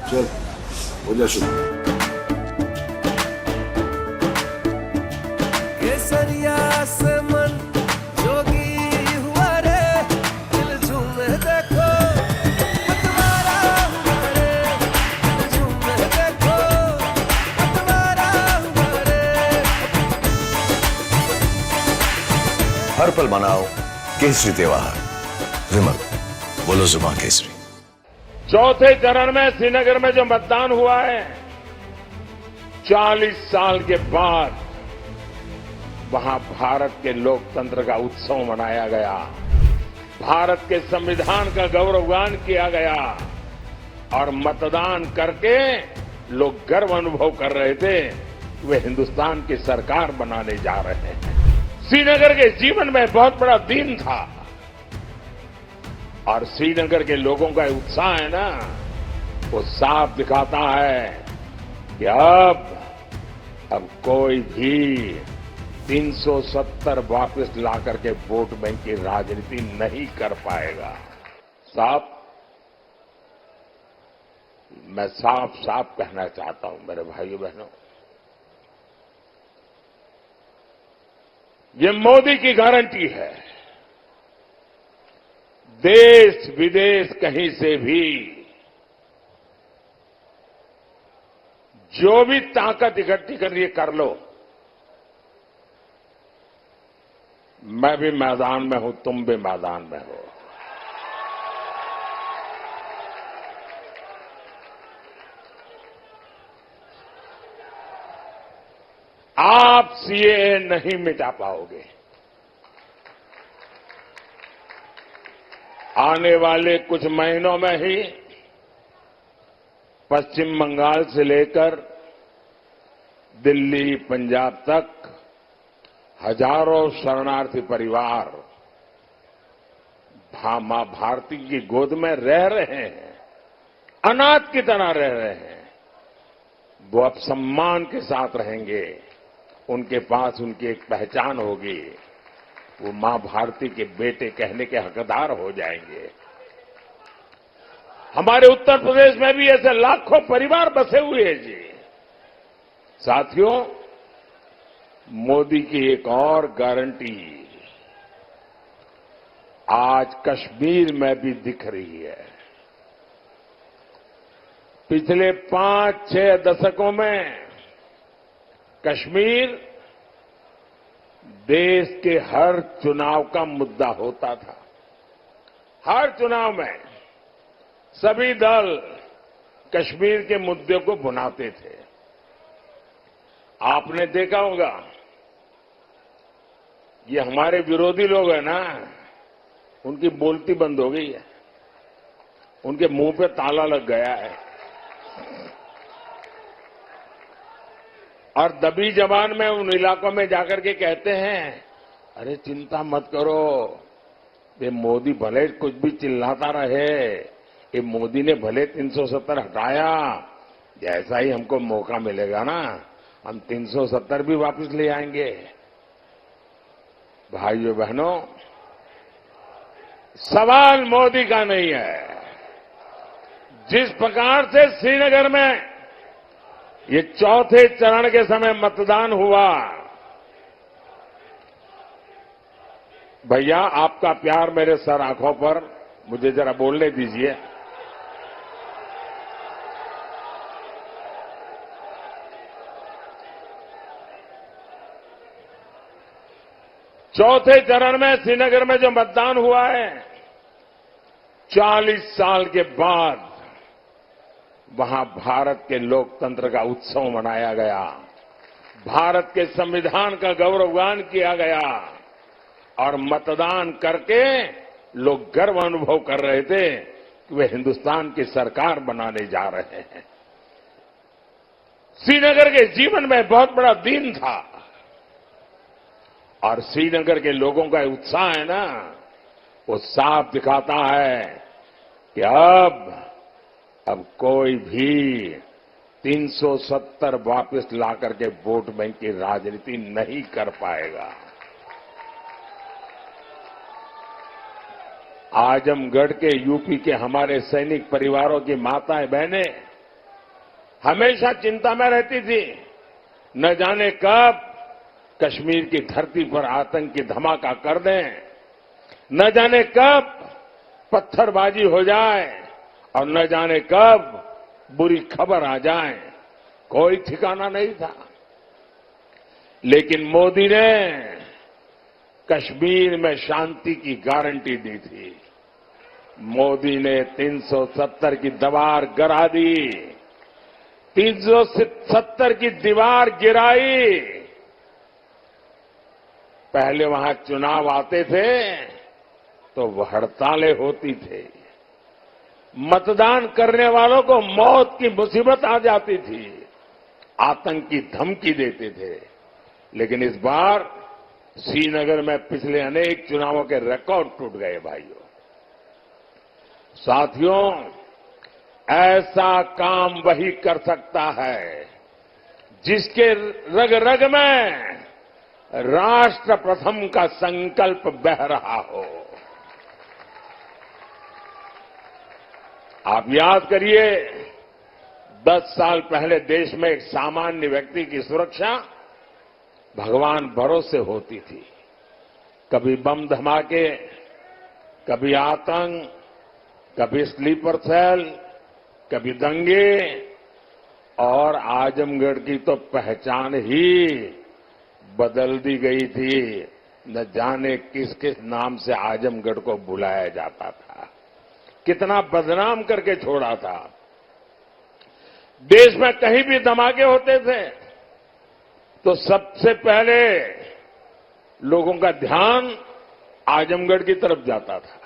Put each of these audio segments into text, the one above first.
चल हो जा शुरू। केसरिया से मन जोगी हुआ रे, दिल झूमे देखो मतवारा हुआ रे, दिल झूमे देखो मतवारा हुआ रे। हर पल मनाओ केसरी त्योहार। विमल, बोलो जुबान केसरी। चौथे चरण में श्रीनगर में जो मतदान हुआ है, 40 साल के बाद वहां भारत के लोकतंत्र का उत्सव मनाया गया, भारत के संविधान का गौरवगान किया गया और मतदान करके लोग गर्व अनुभव कर रहे थे कि वे हिंदुस्तान की सरकार बनाने जा रहे हैं। श्रीनगर के जीवन में बहुत बड़ा दिन था और श्रीनगर के लोगों का उत्साह है ना, वो साफ दिखाता है कि अब कोई भी 370 वापस ला करके वोट बैंक की राजनीति नहीं कर पाएगा। साहब, मैं साफ साफ कहना चाहता हूं मेरे भाइयों बहनों, ये मोदी की गारंटी है। देश विदेश कहीं से भी जो भी ताकत इकट्ठी करनी है कर लो, मैं भी मैदान में हूं, तुम भी मैदान में हो। आप सीएए नहीं मिटा पाओगे। आने वाले कुछ महीनों में ही पश्चिम बंगाल से लेकर दिल्ली, पंजाब तक हजारों शरणार्थी परिवार मां भारती की गोद में रह रहे हैं, अनाथ की तरह रह रहे हैं। वो अब सम्मान के साथ रहेंगे, उनके पास उनकी एक पहचान होगी, वो मां भारती के बेटे कहने के हकदार हो जाएंगे। हमारे उत्तर प्रदेश में भी ऐसे लाखों परिवार बसे हुए हैं जी। साथियों, मोदी की एक और गारंटी आज कश्मीर में भी दिख रही है। पिछले 5-6 दशकों में कश्मीर देश के हर चुनाव का मुद्दा होता था। हर चुनाव में सभी दल कश्मीर के मुद्दे को भुनाते थे। आपने देखा होगा, ये हमारे विरोधी लोग हैं ना, उनकी बोलती बंद हो गई है, उनके मुंह पे ताला लग गया है और दबी जबान में उन इलाकों में जाकर के कहते हैं, अरे चिंता मत करो, ये मोदी भले कुछ भी चिल्लाता रहे, ये मोदी ने भले 370 हटाया, जैसा ही हमको मौका मिलेगा ना हम 370 भी वापस ले आएंगे। भाइयों बहनों, सवाल मोदी का नहीं है। जिस प्रकार से श्रीनगर में ये चौथे चरण के समय मतदान हुआ, भैया आपका प्यार मेरे सर आंखों पर, मुझे जरा बोलने दीजिए। चौथे चरण में श्रीनगर में जो मतदान हुआ है, 40 साल के बाद वहां भारत के लोकतंत्र का उत्सव मनाया गया, भारत के संविधान का गौरवगान किया गया और मतदान करके लोग गर्व अनुभव कर रहे थे कि वे हिंदुस्तान की सरकार बनाने जा रहे हैं। श्रीनगर के जीवन में बहुत बड़ा दिन था और श्रीनगर के लोगों का उत्साह है ना, वो साफ दिखाता है कि अब कोई भी 370 वापस ला करके वोट बैंक की राजनीति नहीं कर पाएगा। आजमगढ़ के यूपी के हमारे सैनिक परिवारों की माताएं बहनें हमेशा चिंता में रहती थी, न जाने कब कश्मीर की धरती पर आतंकी धमाका कर दें, न जाने कब पत्थरबाजी हो जाए और न जाने कब बुरी खबर आ जाए, कोई ठिकाना नहीं था। लेकिन मोदी ने कश्मीर में शांति की गारंटी दी थी। मोदी ने 370 की दीवार गिरा दी, 370 की दीवार गिराई। पहले वहां चुनाव आते थे तो हड़तालें होती थे, मतदान करने वालों को मौत की मुसीबत आ जाती थी, आतंकी धमकी देते थे। लेकिन इस बार श्रीनगर में पिछले अनेक चुनावों के रिकॉर्ड टूट गए भाइयों। साथियों, ऐसा काम वही कर सकता है जिसके रग रग में राष्ट्र प्रथम का संकल्प बह रहा हो। आप याद करिए, 10 साल पहले देश में एक सामान्य व्यक्ति की सुरक्षा भगवान भरोसे होती थी। कभी बम धमाके, कभी आतंक, कभी स्लीपर सेल, कभी दंगे, और आजमगढ़ की तो पहचान ही बदल दी गई थी। न जाने किस किस नाम से आजमगढ़ को बुलाया जाता था, कितना बदनाम करके छोड़ा था। देश में कहीं भी धमाके होते थे तो सबसे पहले लोगों का ध्यान आजमगढ़ की तरफ जाता था,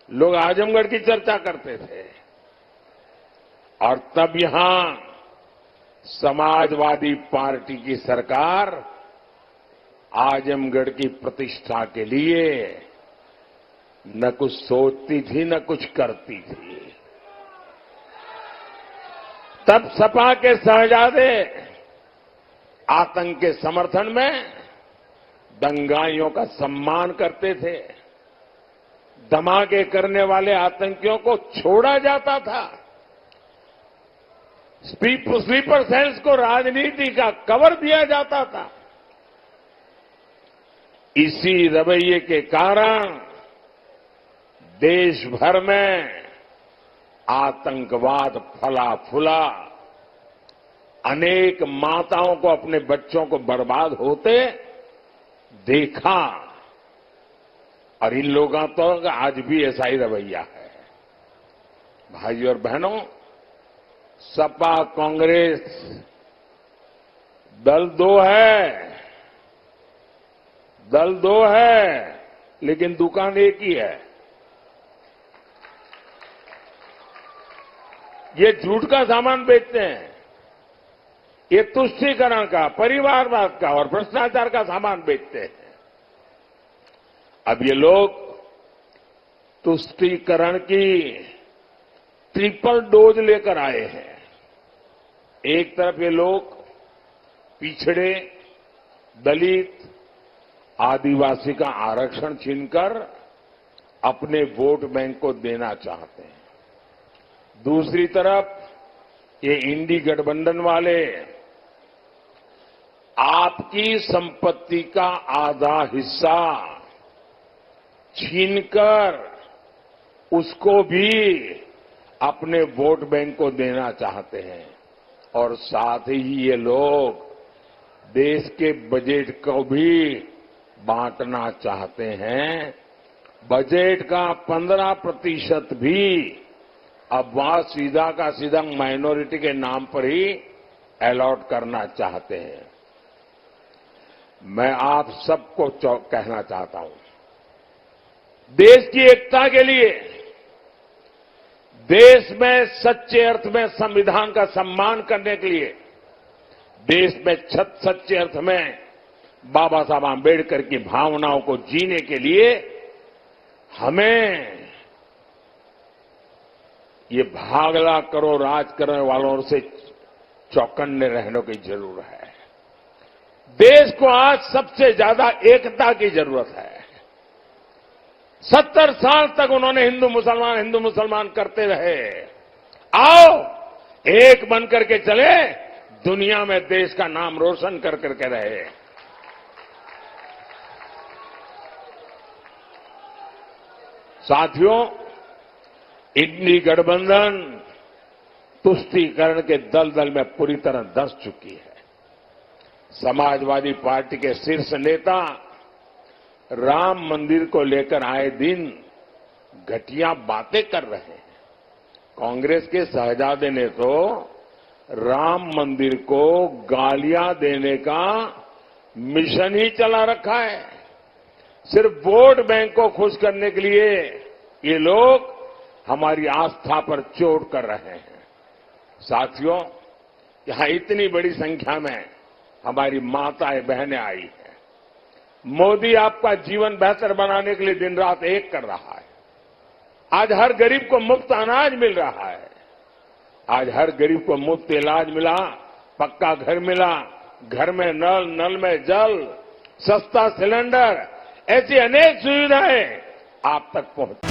लोग आजमगढ़ की चर्चा करते थे। और तब यहां समाजवादी पार्टी की सरकार आजमगढ़ की प्रतिष्ठा के लिए न कुछ सोचती थी न कुछ करती थी। तब सपा के शहजादे आतंक के समर्थन में दंगाइयों का सम्मान करते थे, धमाके करने वाले आतंकियों को छोड़ा जाता था, स्लीपर सेल्स को राजनीति का कवर दिया जाता था। इसी रवैये के कारण देश भर में आतंकवाद फला फूला, अनेक माताओं को अपने बच्चों को बर्बाद होते देखा। और इन लोगों तो आज भी ऐसा ही रवैया है। भाइयों और बहनों, सपा कांग्रेस दल दो है, लेकिन दुकान एक ही है। ये झूठ का सामान बेचते हैं, ये तुष्टीकरण का, परिवारवाद का और भ्रष्टाचार का सामान बेचते हैं। अब ये लोग तुष्टीकरण की ट्रिपल डोज लेकर आए हैं। एक तरफ ये लोग पिछड़े, दलित, आदिवासी का आरक्षण छीनकर अपने वोट बैंक को देना चाहते हैं। दूसरी तरफ ये इंडी गठबंधन वाले आपकी संपत्ति का आधा हिस्सा छीनकर उसको भी अपने वोट बैंक को देना चाहते हैं। और साथ ही ये लोग देश के बजट को भी बांटना चाहते हैं। बजट का 15% भी अब वहां सीधा का सीधा माइनॉरिटी के नाम पर ही अलॉट करना चाहते हैं। मैं आप सबको कहना चाहता हूं, देश की एकता के लिए, देश में सच्चे अर्थ में संविधान का सम्मान करने के लिए, देश में सच्चे अर्थ में बाबा साहब आंबेडकर की भावनाओं को जीने के लिए हमें ये भागला करो राज करने वालों से चौकन्ने रहने की जरूरत है। देश को आज सबसे ज्यादा एकता की जरूरत है। 70 साल तक उन्होंने हिंदू मुसलमान करते रहे। आओ एक बन करके चले, दुनिया में देश का नाम रोशन कर करके रहे। साथियों, इंडी गठबंधन तुष्टीकरण के दलदल में पूरी तरह धंस चुकी है। समाजवादी पार्टी के शीर्ष नेता राम मंदिर को लेकर आए दिन घटिया बातें कर रहे हैं। कांग्रेस के शहजादे ने तो राम मंदिर को गालियां देने का मिशन ही चला रखा है। सिर्फ वोट बैंक को खुश करने के लिए ये लोग हमारी आस्था पर चोट कर रहे हैं। साथियों, यहां इतनी बड़ी संख्या में हमारी माताएं बहनें आई हैं। मोदी आपका जीवन बेहतर बनाने के लिए दिन रात एक कर रहा है। आज हर गरीब को मुफ्त अनाज मिल रहा है। आज हर गरीब को मुफ्त इलाज मिला, पक्का घर मिला, घर में नल, नल में जल, सस्ता सिलेंडर, ऐसी अनेक सुविधाएं आप तक पहुंच